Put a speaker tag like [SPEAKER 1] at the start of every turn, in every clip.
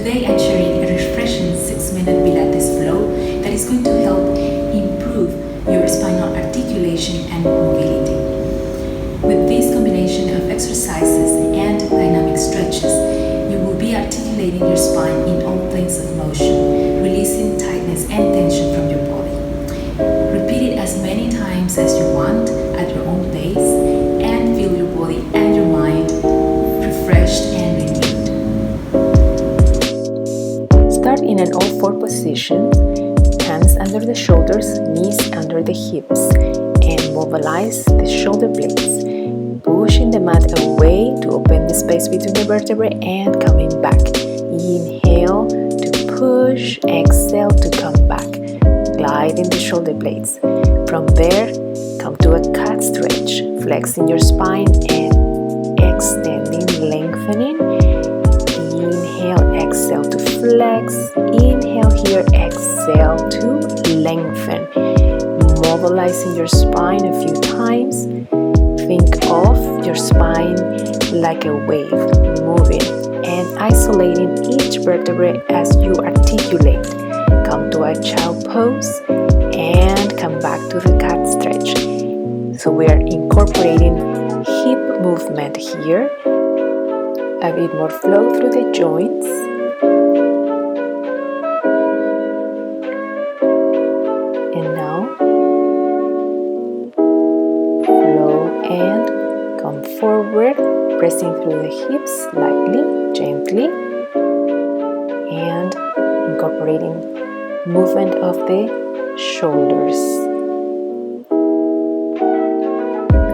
[SPEAKER 1] Today I'm sharing a refreshing 6-minute Pilates flow that is going to help improve your spinal articulation and mobility. With this combination of exercises and dynamic stretches, you will be articulating your spine in all planes of motion, releasing tightness and tension from your body. Repeat it as many times as you want at your own pace and feel your body and your mind refreshed and renewed.
[SPEAKER 2] Start in an all-four position, hands under the shoulders, knees under the hips, and mobilize the shoulder blades, pushing the mat away to open the space between the vertebrae and coming back. Inhale to push, exhale to come back, gliding the shoulder blades. From there, come to a cat stretch, flexing your spine and extending, lengthening. Inhale, exhale to flex. Inhale here, exhale to lengthen. Mobilizing your spine a few times. Think of your spine like a wave, moving and isolating each vertebrae as you articulate. Come to a child pose and come back to the cat stretch. So we are incorporating hip movement here, a bit more flow through the joints. And now flow and come forward, pressing through the hips lightly, gently, and incorporating movement of the shoulders.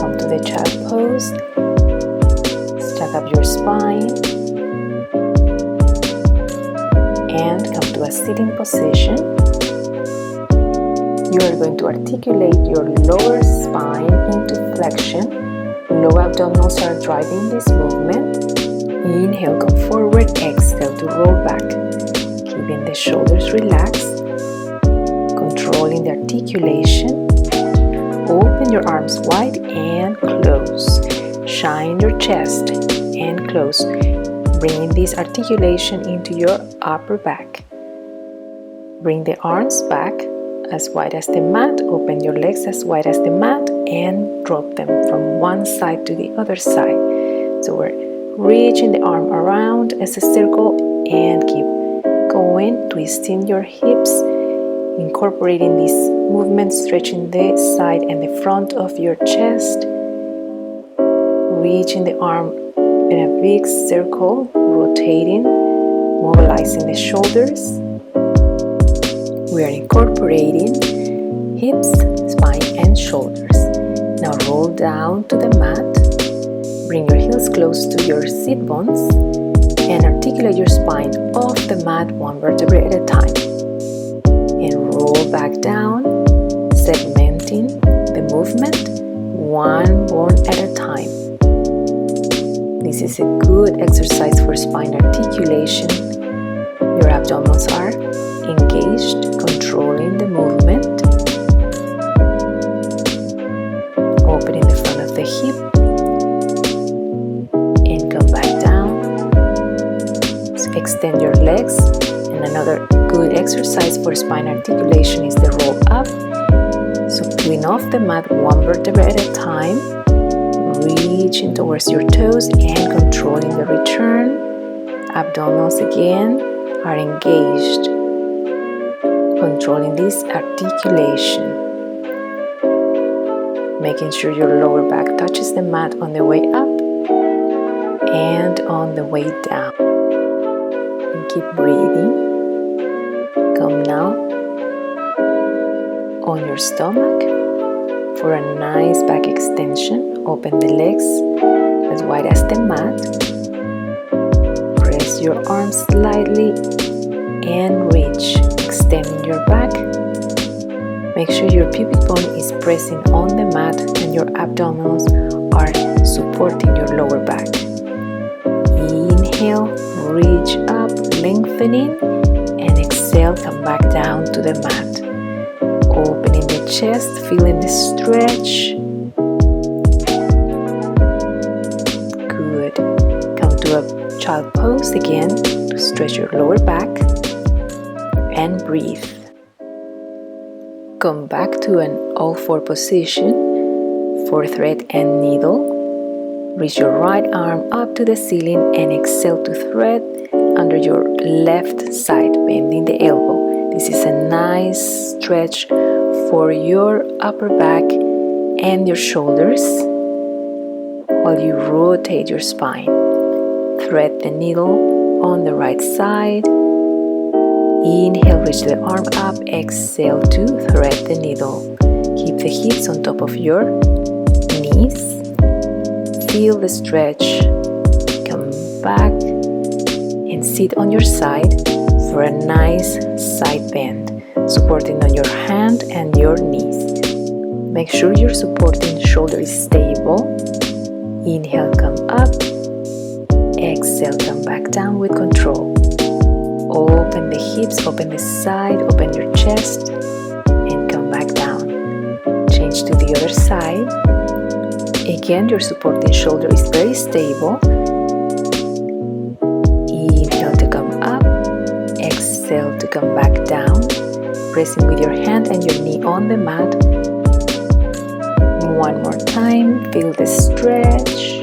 [SPEAKER 2] Come to the child pose. Stack up your spine and come to a sitting position. You are going to articulate your lower spine into flexion. Low abdominals are driving this movement. Inhale, come forward. Exhale to roll back. Keeping the shoulders relaxed. Controlling the articulation. Open your arms wide and close. Shine your chest and close, bringing this articulation into your upper back. Bring the arms back as wide as the mat, open your legs as wide as the mat, and drop them from one side to the other side. So we're reaching the arm around as a circle and keep going, twisting your hips, incorporating this movement, stretching the side and the front of your chest. Reaching the arm in a big circle, rotating, mobilizing the shoulders. We are incorporating hips, spine, and shoulders. Now roll down to the mat. Bring your heels close to your sit bones and articulate your spine off the mat one vertebrae at a time. And roll back down, segmenting the movement one bone at a time. This is a good exercise for spine articulation. Your abdominals are engaged, controlling the movement. Opening the front of the hip and come back down. So extend your legs. And another good exercise for spine articulation is the roll up. So clean off the mat one vertebra at a time. Reaching towards your toes and controlling the return. Abdominals again are engaged, controlling this articulation. Making sure your lower back touches the mat on the way up and on the way down. And keep breathing. Come now on your stomach for a nice back extension. Open the legs as wide as the mat. Press your arms slightly and reach, extending your back. Make sure your pubic bone is pressing on the mat and your abdominals are supporting your lower back. Inhale, reach up, lengthening, and exhale, come back down to the mat. Opening the chest, feeling the stretch. Good. Come to a child pose again to stretch your lower back and breathe. Come back to an all-four position for thread and needle. Reach your right arm up to the ceiling and exhale to thread under your left side, bending the elbow. This is a nice stretch for your upper back and your shoulders while you rotate your spine. Thread the needle on the right side. Inhale, reach the arm up. Exhale to thread the needle. Keep the hips on top of your knees. Feel the stretch. Come back and sit on your side for a nice side bend, supporting on your hand and your knees. Make sure your supporting shoulder is stable. Inhale, come up. Exhale, come back down with control. Open the hips, open the side, open your chest, and come back down. Change to the other side. Again, your supporting shoulder is very stable. Inhale to come up. Exhale to come back down. Pressing with your hand and your knee on the mat. One more time. Feel the stretch.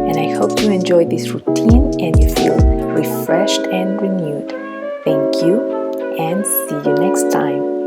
[SPEAKER 2] And I hope you enjoyed this routine and you feel refreshed and renewed. Thank you and see you next time.